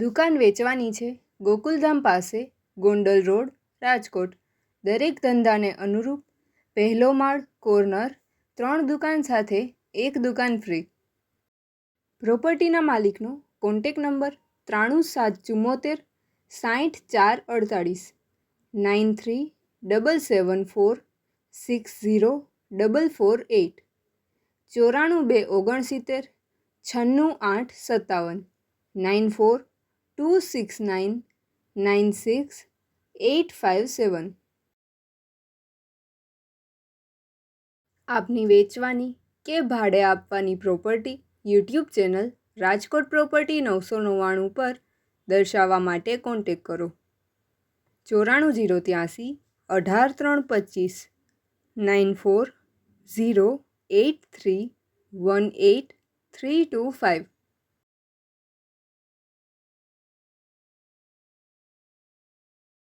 દુકાન વેચવાની છે ગોકુલધામ પાસે, ગોંડલ રોડ, રાજકોટ. દરેક ધંધાને અનુરૂપ પહેલો માળ, કોર્નર, 3 દુકાન સાથે 1 દુકાન ફ્રી. પ્રોપર્ટીના માલિકનો કોન્ટેક નંબર 93774 60448 9377460448 94 269 9426996 આપની વેચવાની કે ભાડે આપવાની property YouTube channel Rajkot property 999 પર દર્શાવવા માટે કોન્ટેક કરો 94083 18325 94 083 18325.